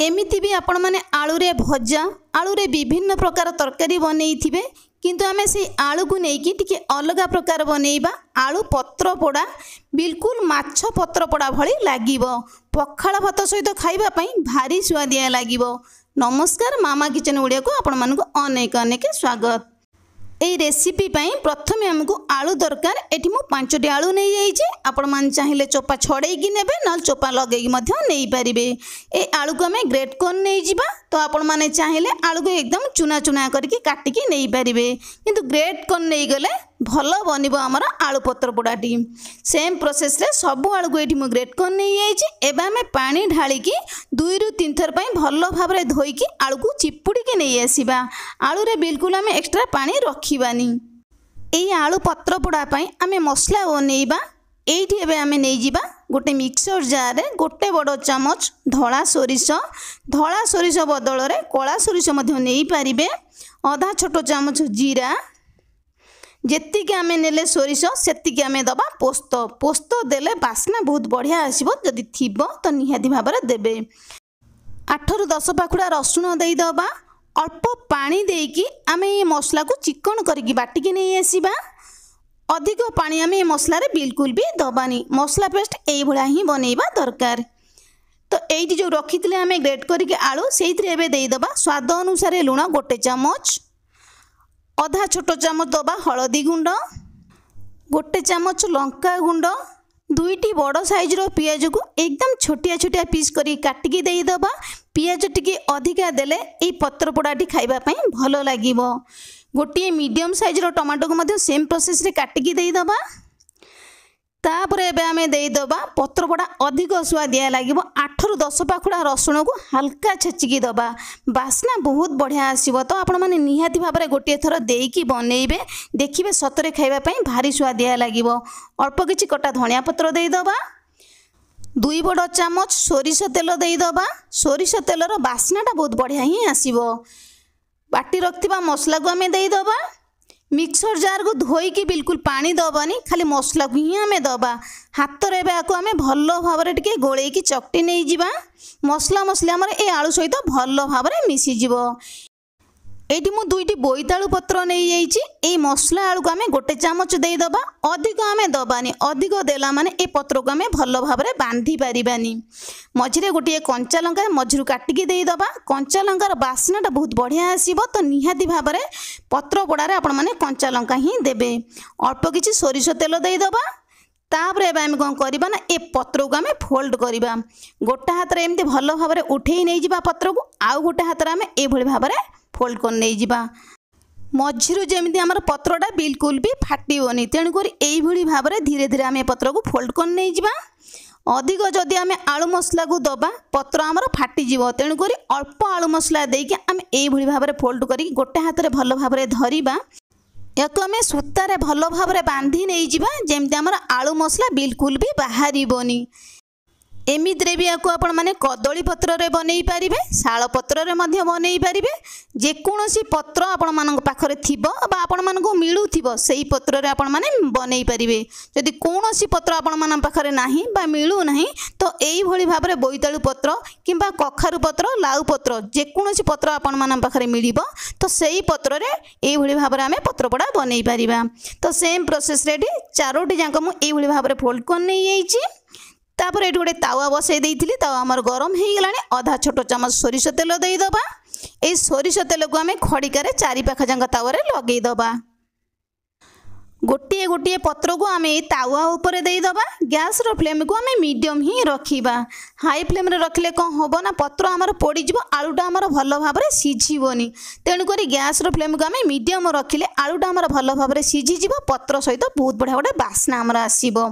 एमिति भी आपण माने आलू रे भजा आलू रे विभिन्न प्रकार तरकारी बनई थिबे किंतु आमे से आलू को नेकी टिके अलग प्रकार बनैबा आलू पत्र पोड़ा बिल्कुल माछ पत्र पोड़ा भली लागिबो पखाळ भात सहित खाइबा पई भारी स्वादिया लागिबो। नमस्कार मामा किचन ओडिया को आपण मानको अनेक अनेक स्वागत। এই রেসিপি পাই প্রথমে আমকু আলু দরকার। এটি মু 5টি আলু নেই যাইছি। আপন মান চাইলে চোপা ছড়াইকি নেবে না চোপা লগাইকি মধ্য নেই পারিবে। এই আলুকু আমি গ্রেট করে নেই ଯିବା। তো আপন মানে চাইলে আলুকু একদম চুনা চুনা করিকি কাটিকি নেই পারিবে কিন্তু গ্রেট করে নেই গলে ভাল বনিব আমার আলু পত্র পোড়াটি। সেম প্রসেস রে সব আলুকু এটি মু গ্রেট করে নেই যাইছি। এবে আমি পানি ঢালিকি 2 ରୁ 3 থর পাই ভাল ভাবে ধোইকি আলুকু চিপুড়িকি নেই আসিবা। আলু রে বিলকুল আমি এক্সট্রা পানি रखिबानी। এই আলু পত্র পোড়া পাই আমি মশলা বনেইবা। এইটি এবে আমি নেই ଯିବା গোটে মিক্সর জারে গোটে বড় চামচ ধলা সরিষ বদলরে কলা সরিষ মধ্য নেই পারিবে। আধা ছোট চামচ জিরা যেতিকি আমি নেলে সরিষ সেতিকি আমি দবা পোস্ত দেলে বাসনা বহুত বঢ়িয়া আসিব। যদি থিব তো নিহাতি ভাবে দেবে। 8 ରୁ 10 পাখুড়া রসুণ দেই দবা। अल्प पानी देकी आमे ये मसला को चिकन करके बाटिकी नहीं आसीबा। अधिक पानी आमे ये मसला रे बिल्कुल भी दबानी। मसला पेस्ट एई भळा ही बनेइबा दरकार। तो एइटी जो रखितले आमे ग्रेट करके आलू सेइथरे एबे देई दबा स्वाद अनुसार लूण गोटे चामच आधा छोट चामच दबा हळदी गुंड गोटे चामच लंका गुंड 2टी बड़ साइज रो पियाज को एकदम छोटिया छोटिया पीस करी काटिकी देई दबा। पियाज टिके अधिका देले ए पत्र पोड़ाटी खाइबा पई भलो लागिबो। गोटे मीडियम साइज रो टमाटो को मध्य सेम प्रोसेस रे काटिकी देई दबा। तापरे एबे आमे देई दबा पत्र पोड़ा अधिक स्वादिया लागिबो। 8 ରୁ 10 पाखुड़ा रसुण को हल्का छेचिकी दबा बासना बहुत बढ़िया आसीबो। तो आपण माने निहाती भाबरे गोटे थर देईकी बनेइबे देखिबे सतरे खाइबा पई भारी स्वादिया लागिबो। अल्प किछि कटा धनिया पत्र देई दबा। 2 बड़ चामच सोरिष तेल देई दबा। सोरिष तेलर बासनाटा बहुत बढ़िया ही आसीबो। बाटी रखथिबा मसला को आमे देई दबा। मिक्सर जार को धोईकी बिल्कुल पानी दबानी खाली मसला को ही आमे दबा। हाथ रे आको आमे भलो भाबरे टिके गोळेकी चकटी नै जिबा। मसला हमर ए आलू सहित भलो भाबरे मिसी जिवो। एटी मु 2टी बोईतालू पत्र नहीं जाइछि। ए मसला आलू को आमे गोटे चामच देई दबा। अधिक आमे दबानी। अधिक देला माने ए पत्र को आमे भलो भाबरे बांधी पारिबानी। मझिरे गोटे कंचा लंका मझिरु काटिकी देई दबा। कंचा लंकार बासनाटा बहुत बढ़िया आसीबो। तो निहाती भाबरे पत्र पोड़ारे आपण माने कंचा लंका ही देबे। अल्प किछि सोरिष तेल देई दबा। तापर एबे आमे कोन करिबा ना ए पत्र को आमे फोल्ड करिबा। गोटा हाथ रे एमती भलो भाबरे उठेई नै जिबा पत्र को आउ गोटे हाथ रे आमे ए भली भाबरे फोल्ड कर नहीं जिबा। मझिरु जेमिति हमर पत्रटा बिल्कुल भी फाटिबोनी। तेणु करी एई भली भाबरे धीरे धीरे आमे पत्र को फोल्ड कर नहीं जिबा। अधिक जदि आमे आलू मसला को दबा पत्र हमर फाटी जिवो। तेणु करी अल्प आलू मसला देके आमे एई भली भाबरे फोल्ड करी गोटे हाथ रे भलो भाबरे धरिबा। याको आमे सूतारे भलो भाबरे बांधी नहीं जिबा जेमिति हमर आलू मसला बिल्कुल भी बाहरिबोनी। एमित्रे भी आपको आपण माने कदली पत्र रे बनेई पारिबे शाल पत्र रे मध्य बनेई पारिबे। जे कोनोसी पत्र आपण मानक पाखरे थिबो बा आपण मानको मिलुथिबो सेही पत्र रे आपण माने बनेई पारिबे। जदि कोनोसी पत्र आपण मान पाखरे नाही बा मिलु नाही तो एई भली भाबरे बोईतालू पत्र किंबा कखारु पत्र लाउ पत्र जे कोनोसी पत्र आपण मान पाखरे मिलिबो तो सेही पत्र रे एई भली भाबरे आमे पत्र पोड़ा बनेई पारिबा। तो सेम प्रोसेस रे 4टी जांक मु एई भली भाबरे फोल्ड कर नै जाईची। तापर एटी गोटे तावा बसई देइथिली। तावा हमर गरम हेई गेलानी। आधा छोट चामच सोरिष तेल देई दबा। ए सोरिष तेल को आमे खड़िका रे चारि पाखा जांक तावा रे लगेई दबा। गोटे गोटे पत्र को आमे तावा ऊपर देई दबा। गैस रो फ्लेम को आमे मीडियम ही रखिबा। हाई फ्लेम रे रखले कोन होबो ना पत्र हमर पोड़ी जिवो आलूटा हमर भलो भाबरे सिझिबोनी। तेणु करी गैस रो फ्लेम को आमे मीडियम रखिले आलूटा हमर भलो भाबरे सिझि जिवो। पत्र सहित बहुत बढ़िया गोटे बासना हमर आसीबो।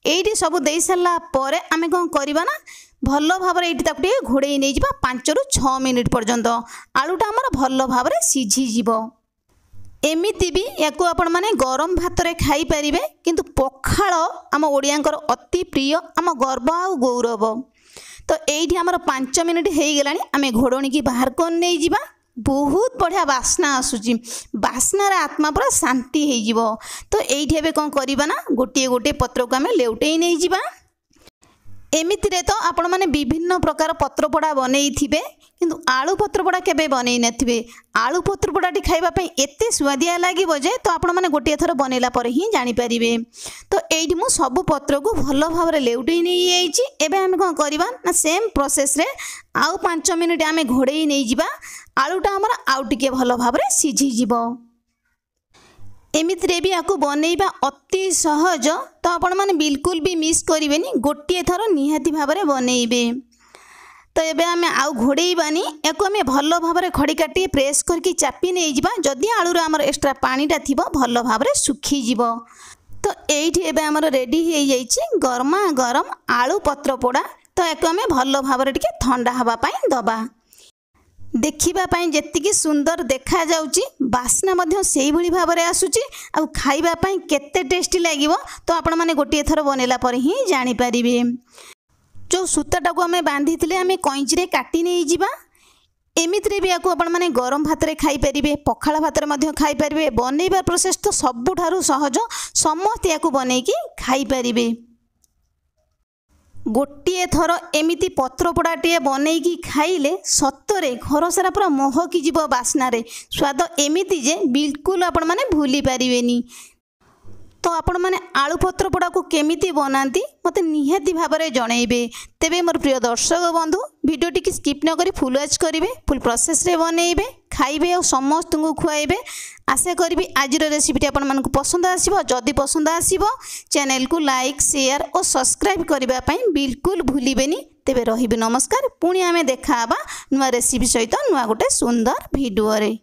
एइटी सब देई सारला परे आमे कोन करिबा ना भलो भाबरे एइटी ताकु टिके घोड़ेई नै जिबा 5 ରୁ 6 मिनिट पर्यंत आलूटा हमर भलो भाबरे सिझि जिवो। एमिति भी याको आपण माने गरम भात रे खाई परिबे किंतु पखाळ आम ओडियांकर अति प्रिय आम गर्व आ गौरव। तो एइठी हमर 5 मिनिट हेई गेलानी। आमे घोड़णी की बाहर कोन नै जिबा। बहुत बढ़िया बासना आसुची। बासनार आत्मा पूरा शांति हो जाव। तो ये कोन करिबा ना गोटे गोटे पत्र को आमे लेउटेई नहीं जिबा। एमितिरे तो आपण माने विभिन्न प्रकार पत्रपोड़ा बनई थिबे किंतु आलू पत्रपोड़ा केबे बनई नथिबे। आलू पत्रपोड़ाटी खाइबा पई एते स्वादिया लागिबो जे तो आपण माने गोटिए थर बनेला पर ही जानि परिबे। तो एइठी मु सब पत्र को भलो भाबरे लेउटई नै आइछि। एबे हम कोन करबा ना सेम प्रोसेस रे आउ 5 मिनिट आमे घोड़ेई नै जिबा। आलूटा हमर आउ टिके भलो भाबरे सिझी जिवो। एमितिरे भी आपको बनैबा अति सहज। तो आपण माने बिल्कुल भी मिस करेंगे गोटे थर निहाती भाव में बनइबे। तो ये आम आउ घोड़ेबानी या आम भल भाव में खड़िकाटी प्रेस करके चापी नहीं जावा। जदि आलूर आमर एक्स्ट्रा पानीटा थी भल भाव में सुखीज। तो ये आमर रेडी हो जाइए गरमा गरम आलू पत्र पोड़ा। तो या आम भल भाव में ठंडा हाँपाई दबा। देखिबा पाई जेतिकी सुंदर देखा जाउची बास्ना मध्य सेही भली भाव में आसुची। आ खाइबा पाई केते टेस्टी लागिवो तो आपण माने गोटिए थर बनेला पर ही जानि परिबे। जो सूताटा को आमे बांधी थिले आमे कैंची रे काटी नै जिबा। एमितिरे भी आकु आपण माने गरम भात रे खाई परिबे, पखाला भात रे मध्य खाई परिबे। बनेइबा प्रोसेस तो सबुठारु सहज, समस्त याकु बनेकी खाई परिबे। गोटे थर एमिति पत्रपोड़ाटे बनईकी खाइले सतरे घर सारा पूरा महकी जीव बास्ना रे। स्वाद एमिति जे बिल्कुल आपण माने भूली पारिबेनी। तो आपण माने आलू पत्रपोड़ा को केमिति बनाती मते निहाती भाव में जनइबे। तेबे मोर प्रिय दर्शक बंधु भिडियोटी की स्किप न करी फुल वॉच करिवे, फुल प्रोसेस रे बनइबे, खाइबे और समस्त को खुआइबे। आशा करी आज रेसिपीटी आपण मानकु पसंद आसीबो। जदि पसंद आसीबो चैनल को लाइक शेयर और सब्सक्राइब करबा पई बिल्कुल भूलिबेनी। तेबे रहिबे नमस्कार। पुणी आमे देखा नुआ रेसिपी सहित नुआ गोटे सुंदर भिडियो रे।